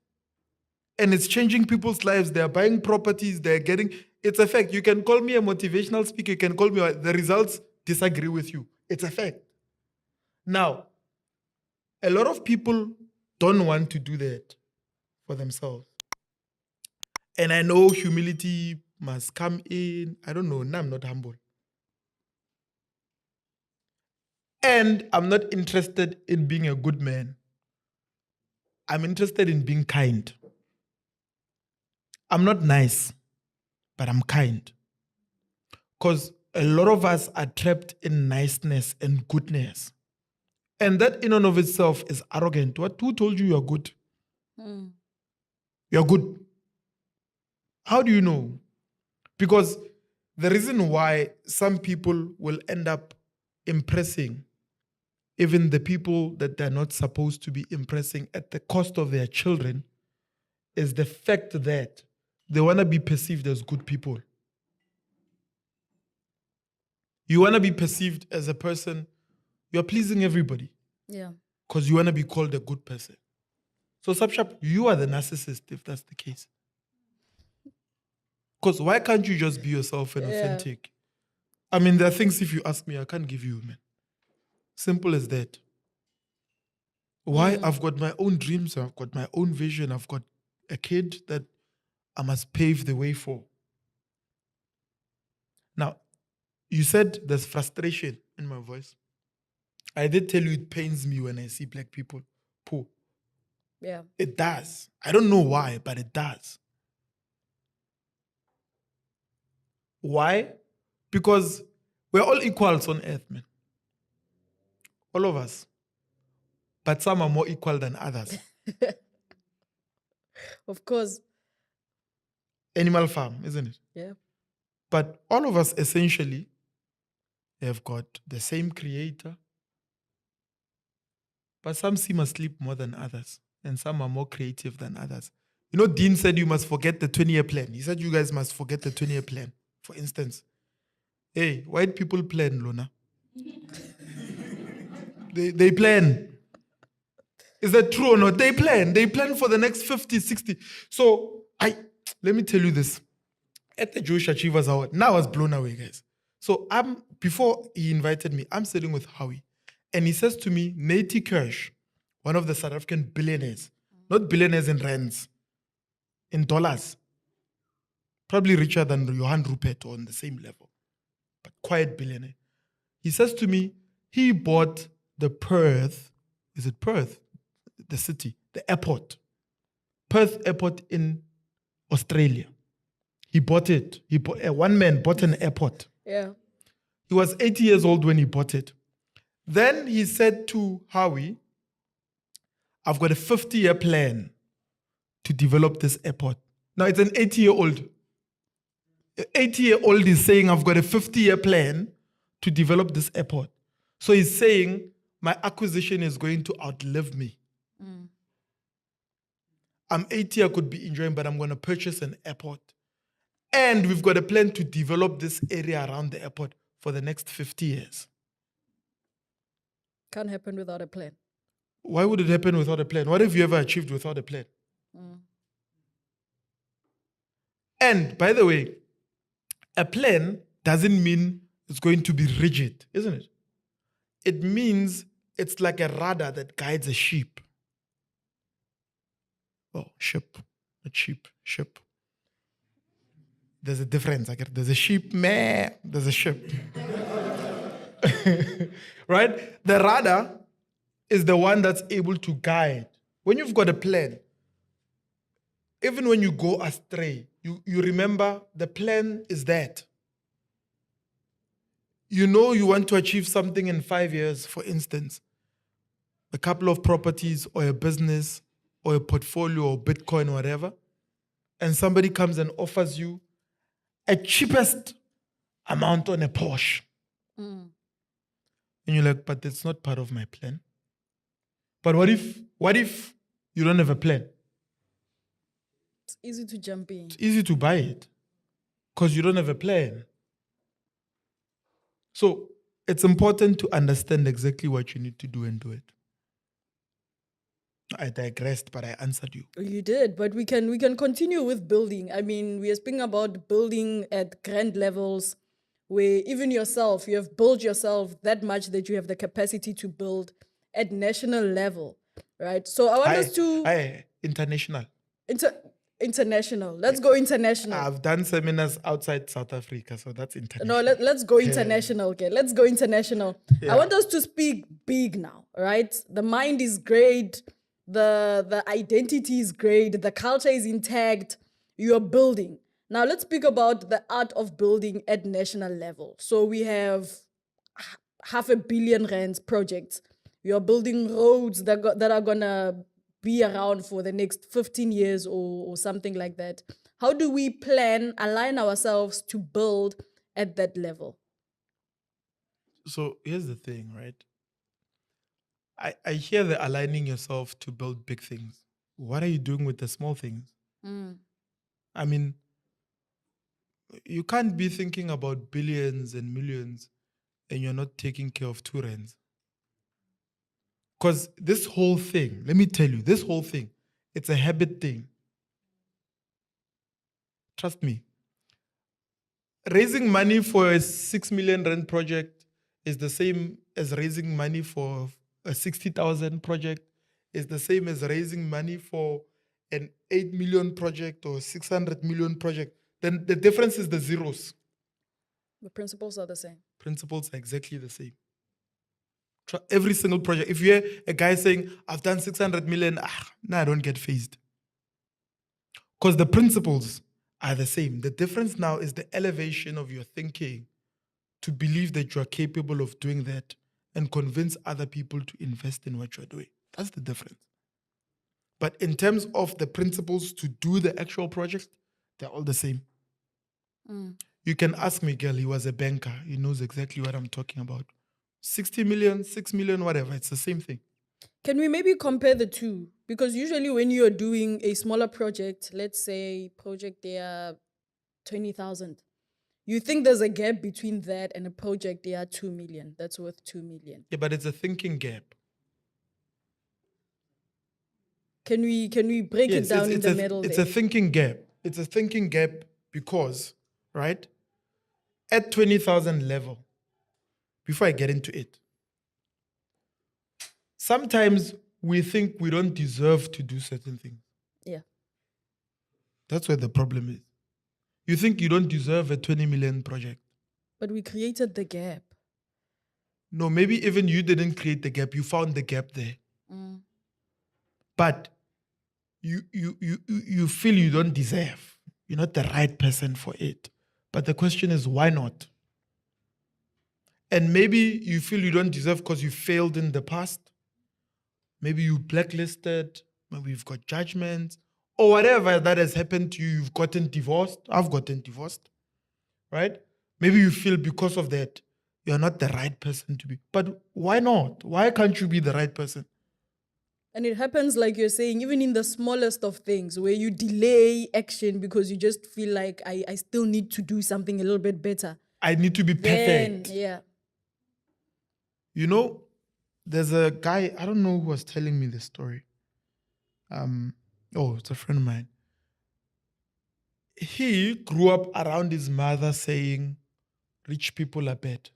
And it's changing people's lives. They're buying properties. They're getting... It's a fact. You can call me a motivational speaker. You can call me... The results disagree with you. It's a fact. Now, a lot of people don't want to do that for themselves. And I know humility must come in. I don't know. Now I'm not humble. And I'm not interested in being a good man. I'm interested in being kind. I'm not nice, but I'm kind. Because a lot of us are trapped in niceness and goodness. And that in and of itself is arrogant. Who told you you're good? You're good. How do you know? Because the reason why some people will end up impressing even the people that they're not supposed to be impressing at the cost of their children is the fact that they want to be perceived as good people. You want to be perceived as a person, you're pleasing everybody. Yeah. Because you want to be called a good person. So, Subshap, you are the narcissist if that's the case. Because why can't you just be yourself and authentic? I mean, there are things, if you ask me, I can't give you, man. Simple as that. Why? I've got my own dreams. I've got my own vision. I've got a kid that I must pave the way for. Now, you said there's frustration in my voice. I did tell you it pains me when I see black people poor. Yeah. It does. I don't know why, but it does. Why? Because we're all equals on earth, man. All of us. But some are more equal than others. Of course. Animal farm, isn't it? Yeah. But all of us essentially have got the same creator. But some seem asleep more than others. And some are more creative than others. You know, Dean said you must forget the 20-year plan. He said you guys must forget the 20-year plan. For instance, hey, white people plan, Lona. They plan. Is that true or not? They plan. They plan for the next 50, 60. So, let me tell you this. At the Jewish Achievers Award, now I was blown away, guys. So, before he invited me, I'm sitting with Howie. And he says to me, Nati Kirsch, one of the South African billionaires, not billionaires in rands, in dollars, probably richer than Johan Rupert or on the same level, but quiet billionaire. He says to me, he bought the Perth, is it Perth? The city, the airport, Perth Airport in Australia. He bought it. One man bought an airport. Yeah. He was 80 years old when he bought it. Then he said to Howie, I've got a 50-year plan to develop this airport. Now it's an 80-year-old. An 80-year-old is saying, I've got a 50-year plan to develop this airport. So he's saying, my acquisition is going to outlive me. I'm 80, I could be enjoying, but I'm going to purchase an airport. And we've got a plan to develop this area around the airport for the next 50 years. Can't happen without a plan. Why would it happen without a plan? What have you ever achieved without a plan? And by the way, a plan doesn't mean it's going to be rigid, isn't it? It means it's like a rudder that guides a ship. Oh, ship, not sheep, ship. There's a difference. There's a sheep, meh, there's a ship. Right? The rudder is the one that's able to guide. When you've got a plan, even when you go astray, you remember the plan is that. You know you want to achieve something in 5 years, for instance, a couple of properties or a business or a portfolio or Bitcoin or whatever, and somebody comes and offers you a cheapest amount on a Porsche. And you're like, but that's not part of my plan. But what if you don't have a plan. It's easy to jump in. It's easy to buy it because you don't have a plan. So it's important to understand exactly what you need to do and do it. I digressed, but I answered you. You did, but we can continue with building. I mean, we are speaking about building at grand levels where even yourself, you have built yourself that much that you have the capacity to build at national level, right? So I want us to International. international. Let's go international. I've done seminars outside South Africa, so that's international. No, let's go international. Okay, let's go international. I want us to speak big now, right? The mind is great. The identity is great. The culture is intact. You are building. Now let's speak about the art of building at national level. So we have R500 million projects. You are building roads that are gonna be around for the next 15 years or something like that. How do we align ourselves to build at that level? So here's the thing, right? I hear the aligning yourself to build big things. What are you doing with the small things? I mean, you can't be thinking about billions and millions and you're not taking care of 2 rands. Because this whole thing, let me tell you, this whole thing, it's a habit thing. Trust me. Raising money for a 6 million rand project is the same as raising money for a 60,000 project, is the same as raising money for an 8 million project or 600 million project. Then the difference is the zeros. The principles are the same. Principles are exactly the same. Every single project. If you hear a guy saying, I've done 600 million, I don't get phased. Because the principles are the same. The difference now is the elevation of your thinking to believe that you are capable of doing that and convince other people to invest in what you're doing. That's the difference. But in terms of the principles to do the actual project, they're all the same. You can ask Miguel, he was a banker. He knows exactly what I'm talking about. 60 million, 6 million, whatever, it's the same thing. Can we maybe compare the two? Because usually when you're doing a smaller project, let's say project there 20,000, you think there's a gap between that and a project there 2 million, that's worth 2 million. Yeah, but it's a thinking gap. Can we break it down in the middle? It's a thinking gap. It's a thinking gap because, right, at 20,000 level, before I get into it, sometimes we think we don't deserve to do certain things. Yeah. That's where the problem is. You think you don't deserve a 20 million project. But we created the gap. No, maybe even you didn't create the gap. You found the gap there. But you feel you don't deserve. You're not the right person for it. But the question is, why not? And maybe you feel you don't deserve because you failed in the past. Maybe you blacklisted. Maybe you've got judgments. Or whatever that has happened to you. You've gotten divorced. I've gotten divorced. Right? Maybe you feel because of that, you're not the right person to be. But why not? Why can't you be the right person? And it happens, like you're saying, even in the smallest of things, where you delay action because you just feel like I still need to do something a little bit better. I need to be perfect. Yeah. You know, there's a guy, I don't know who was telling me this story. It's a friend of mine. He grew up around his mother saying, rich people are bad.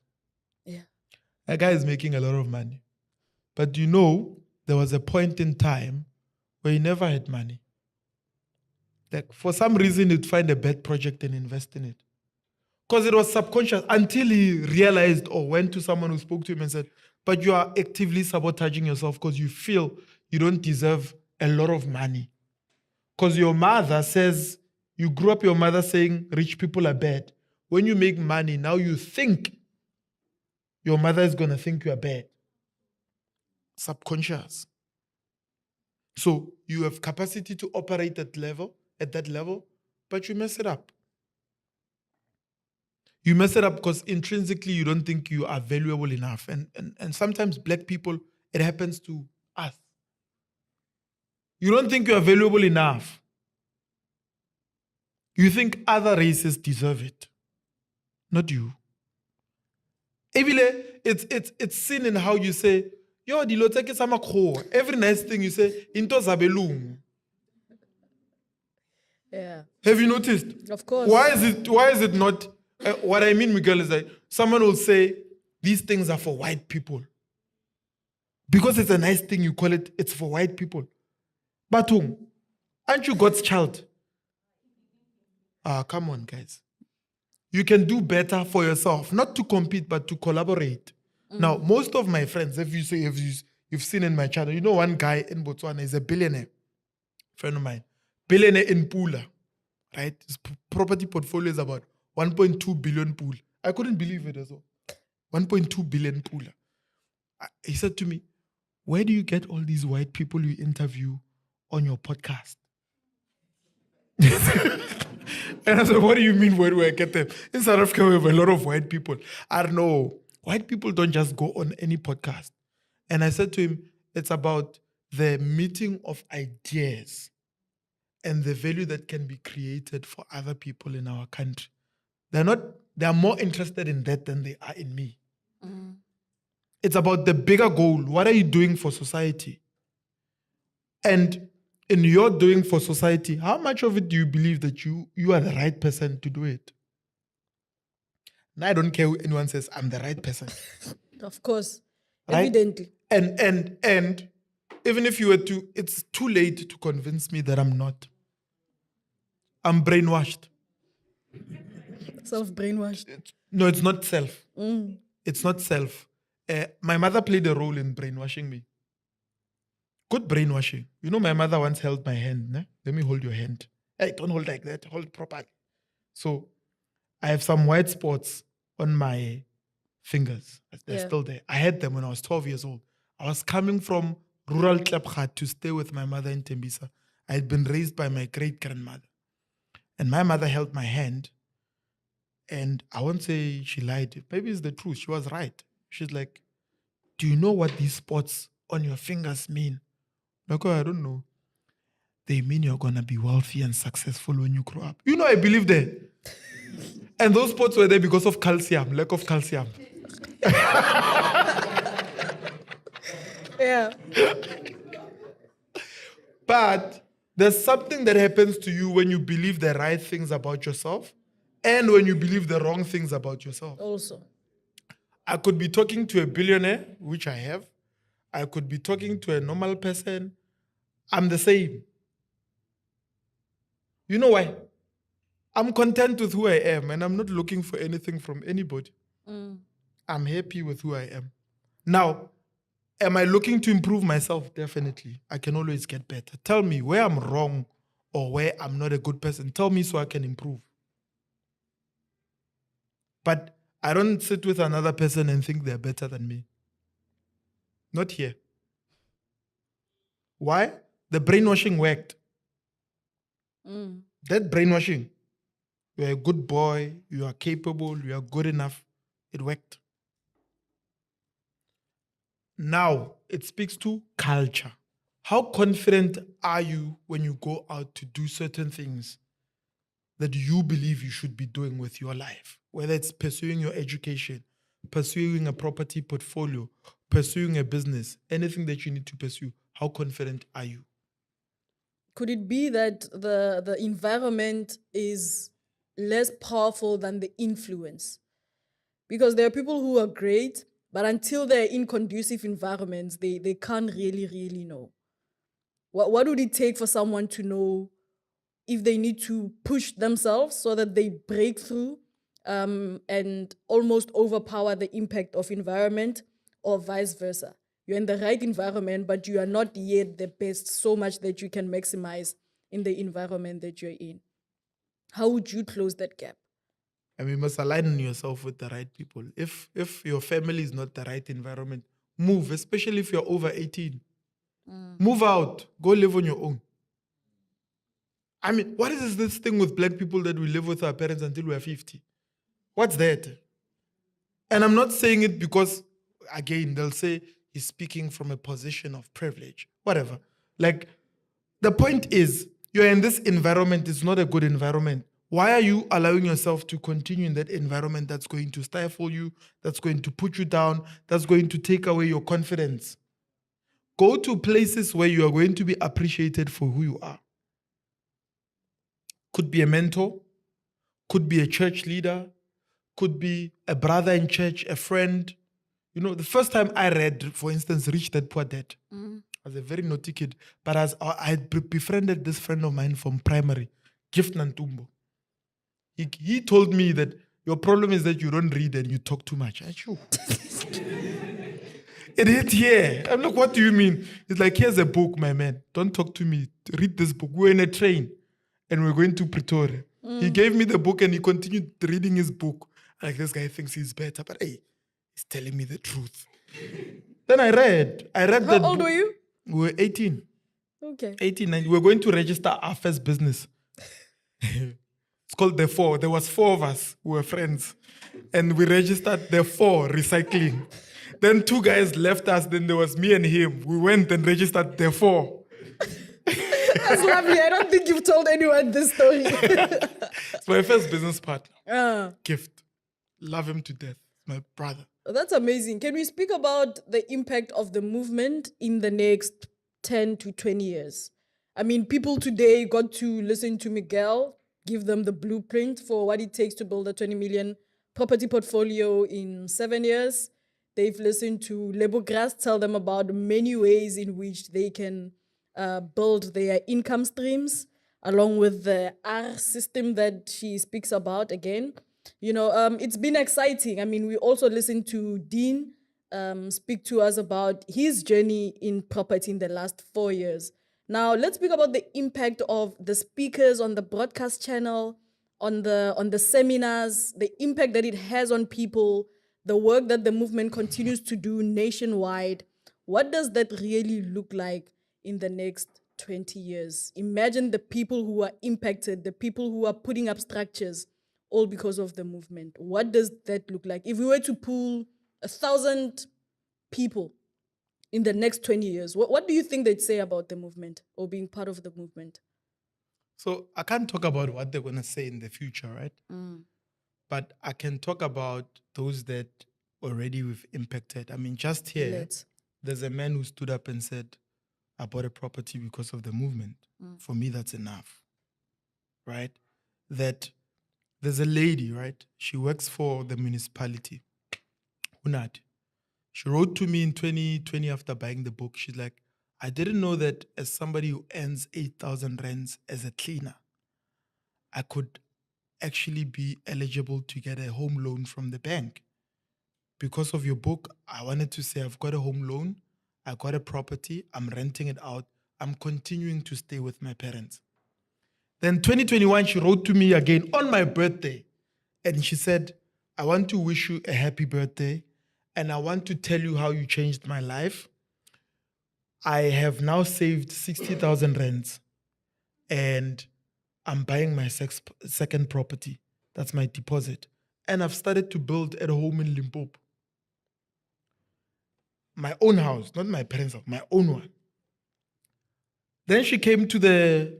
Yeah. That guy is making a lot of money. But you know, there was a point in time where he never had money. Like for some reason, he'd find a bad project and invest in it. Because it was subconscious until he realized or went to someone who spoke to him and said, but you are actively sabotaging yourself because you feel you don't deserve a lot of money. Because your mother says, you grew up your mother saying rich people are bad. When you make money, now you think your mother is going to think you are bad. Subconscious. So you have capacity to operate at that level, but you mess it up. You mess it up because intrinsically you don't think you are valuable enough. And sometimes black people, it happens to us. You don't think you are valuable enough. You think other races deserve it, not you. Ebile, it's seen in how you say, yo, dilo tse ke tsa makgowa. Every nice thing you say, into zabelungu. Yeah. Have you noticed? Of course. Why is it not? What I mean, Miguel, is that someone will say these things are for white people. Because it's a nice thing, you call it, it's for white people. But aren't you God's child? Come on, guys. You can do better for yourself, not to compete, but to collaborate. Now, most of my friends, if you've seen in my channel, you know one guy in Botswana is a billionaire, friend of mine, billionaire in Pula, right? His property portfolio is about 1.2 billion Pula. I couldn't believe it as well. 1.2 billion Pula. He said to me, where do you get all these white people you interview on your podcast? And I said, what do you mean, where do I get them? In South Africa, we have a lot of white people. I don't know. White people don't just go on any podcast. And I said to him, it's about the meeting of ideas and the value that can be created for other people in our country. They are more interested in that than they are in me. It's about the bigger goal. What are you doing for society? And in your doing for society, how much of it do you believe that you are the right person to do it? And I don't care who anyone says I'm the right person. Of course. Right? Evidently. And even if you were to, it's too late to convince me that I'm not. I'm brainwashed. Self-brainwashed. No, it's not self. It's not self. My mother played a role in brainwashing me. Good brainwashing. You know, my mother once held my hand. Ne? Let me hold your hand. Hey, don't hold like that. Hold properly. So I have some white spots on my fingers. They're still there. I had them when I was 12 years old. I was coming from rural Klapgat to stay with my mother in Tembisa. I had been raised by my great-grandmother. And my mother held my hand. And I won't say she lied. Maybe it's the truth. She was right. She's like, do you know what these spots on your fingers mean? Like, oh, I don't know. They mean you're going to be wealthy and successful when you grow up. You know, I believe that. And those spots were there because of calcium, lack of calcium. Yeah. But there's something that happens to you when you believe the right things about yourself and when you believe the wrong things about yourself. Also. I could be talking to a billionaire, which I have. I could be talking to a normal person. I'm the same. You know why? I'm content with who I am and I'm not looking for anything from anybody. I'm happy with who I am. Now, am I looking to improve myself? Definitely. I can always get better. Tell me where I'm wrong or where I'm not a good person. Tell me so I can improve. But I don't sit with another person and think they're better than me. Not here. Why? The brainwashing worked. That brainwashing, you're a good boy, you are capable, you are good enough, it worked. Now, it speaks to culture. How confident are you when you go out to do certain things that you believe you should be doing with your life? Whether it's pursuing your education, pursuing a property portfolio, pursuing a business, anything that you need to pursue, how confident are you? Could it be that the environment is less powerful than the influence? Because there are people who are great, but until they're in conducive environments, they can't really know. What would it take for someone to know if they need to push themselves so that they break through and almost overpower the impact of environment, or vice versa? You're in the right environment, but you are not yet the best so much that you can maximize in the environment that you're in. How would you close that gap? And you must align yourself with the right people. If your family is not the right environment, move, especially if you're over 18. Move out. Go live on your own. I mean, what is this thing with black people that we live with our parents until we're 50? What's that? And I'm not saying it because, again, they'll say he's speaking from a position of privilege. Whatever. Like, The point is, you're in this environment, it's not a good environment. Why are you allowing yourself to continue in that environment that's going to stifle you, that's going to put you down, that's going to take away your confidence? Go to places where you are going to be appreciated for who you are. Could be a mentor, could be a church leader, could be a brother in church, a friend. You know, the first time I read, for instance, Rich Dad Poor Dad, I was a very naughty kid, but as I had befriended this friend of mine from primary, Gift Nantumbo. He told me that your problem is that you don't read and you talk too much. Achoo. It hit here. I'm like, what do you mean? It's like, here's a book, my man. Don't talk to me. Read this book. We're in a train and we're going to Pretoria. He gave me the book and he continued reading his book. Like, this guy thinks he's better, but hey, he's telling me the truth. Then I read How that old book. were you? We were 18. Okay. 18, and we were going to register our first business. It's called The Four. There was 4 of us who were friends. And we registered The Four Recycling. Then 2 guys left us. Then there was me and him. We went and registered The Four. That's lovely. I don't think you've told anyone this story. It's my first business partner. Ah, Gift. Love him to death. My brother. that's amazing. Can we speak about the impact of the movement in the next 10 to 20 years? I mean, people today got to listen to Miguel, give them the blueprint for what it takes to build a 20 million property portfolio in 7 years. They've listened to Lebo Grass tell them about many ways in which they can build their income streams, along with the R system that she speaks about again. You know, it's been exciting. I mean, we also listened to Dean speak to us about his journey in property in the last 4 years. Now, let's speak about the impact of the speakers on the broadcast channel, on the seminars, the impact that it has on people, the work that the movement continues to do nationwide. What does that really look like in the next 20 years? Imagine the people who are impacted, the people who are putting up structures, all because of the movement. What does that look like? If we were to pull 1,000 people in the next 20 years, what do you think they'd say about the movement or being part of the movement? So I can't talk about what they're going to say in the future, right? But I can talk about those that already we've impacted. I mean, just here, Let's. there's a man who stood up and said, I bought a property because of the movement. For me, that's enough, right? That there's a lady, right? She works for the municipality, Unad. She wrote to me in 2020 after buying the book. She's like, I didn't know that as somebody who earns 8,000 rands as a cleaner, I could actually be eligible to get a home loan from the bank. Because of your book, I wanted to say I've got a home loan, I got a property, I'm renting it out, I'm continuing to stay with my parents. Then 2021, she wrote to me again on my birthday, and she said, I want to wish you a happy birthday, and I want to tell you how you changed my life. I have now saved 60,000 rands, and I'm buying my second property. That's my deposit. And I've started to build at home in Limpopo. My own house, not my parents' house, my own one. Then she came to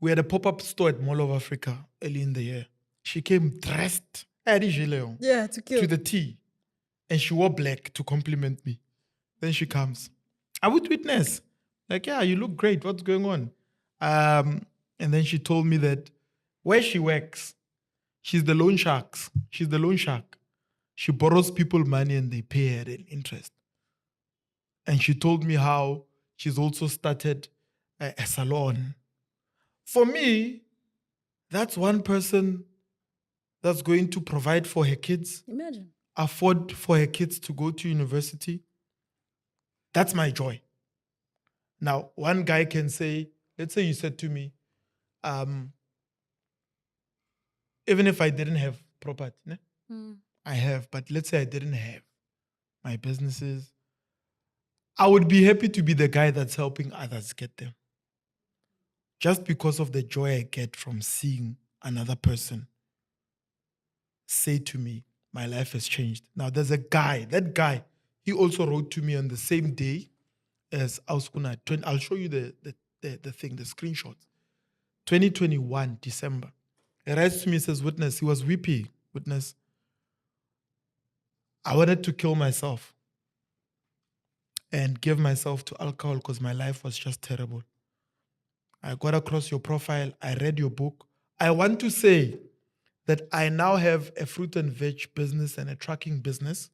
we had a pop-up store at Mall of Africa early in the year. She came dressed, Yeah, to kill. to the T, and she wore black to compliment me. Then she comes, I would witness. Like, yeah, you look great. What's going on? And then she told me that where she works, she's the loan shark. She's the loan shark. She borrows people money and they pay her an interest. And she told me how she's also started a salon. For me, that's one person that's going to provide for her kids, Imagine. afford for her kids to go to university. That's my joy. Now, one guy can say, let's say you said to me, even if I didn't have property, ne? I have, but let's say I didn't have my businesses, I would be happy to be the guy that's helping others get them. Just because of the joy I get from seeing another person say to me, my life has changed. Now, there's a guy, that guy, he also wrote to me on the same day as Auskuna. I'll show you the the thing, the screenshots. 2021, December. He writes to me, says, Witness, he was weepy. Witness, I wanted to kill myself and give myself to alcohol because my life was just terrible. I got across your profile. I read your book. I want to say that I now have a fruit and veg business and a trucking business.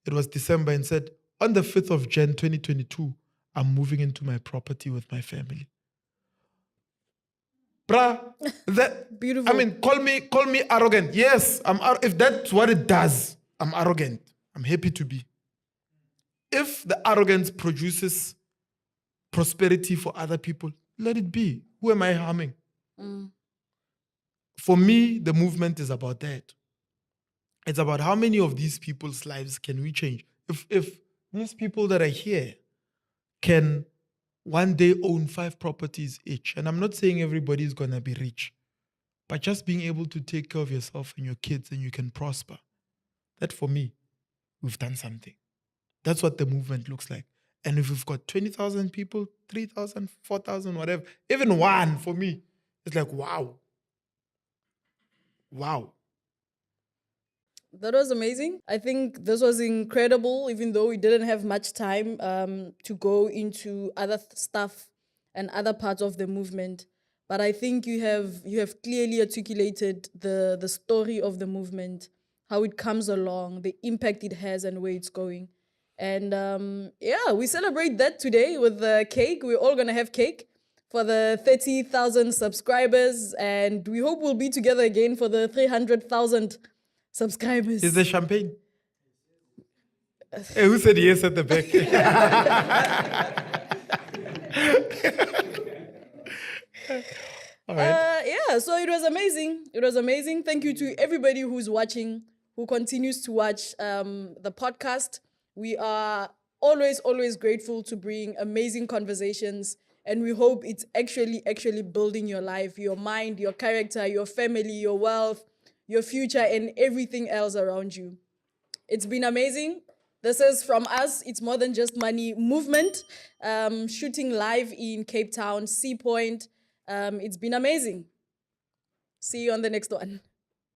It was December and said, on the 5th of Jan 2022, I'm moving into my property with my family. Bruh, that Beautiful. I mean, call me arrogant. Yes, if that's what it does, I'm arrogant. I'm happy to be. If the arrogance produces prosperity for other people, let it be. Who am I harming? For me, the movement is about that. It's about how many of these people's lives can we change. If these people that are here can one day own 5 properties each, and I'm not saying everybody is going to be rich, but just being able to take care of yourself and your kids and you can prosper, that for me, we've done something. That's what the movement looks like. And if we've got 20,000 people, 3,000, 4,000, whatever, even one for me, it's like, wow. Wow. That was amazing. I think this was incredible, even though we didn't have much time to go into other stuff and other parts of the movement. But I think you have clearly articulated the story of the movement, how it comes along, the impact it has, and where it's going. And yeah, we celebrate that today with the cake. We're all gonna have cake for the 30,000 subscribers, and we hope we'll be together again for the 300,000 subscribers. Is there champagne? Hey, who said yes at the back? All right. Yeah, so it was amazing. It was amazing. Thank you to everybody who's watching, who continues to watch the podcast. We are always grateful to bring amazing conversations, and we hope it's actually building your life, your mind, your character, your family, your wealth, your future, and everything else around you. It's been amazing. This is from us, It's More Than Just Money movement, shooting live in Cape Town, Sea Point. It's been amazing. See you on the next one.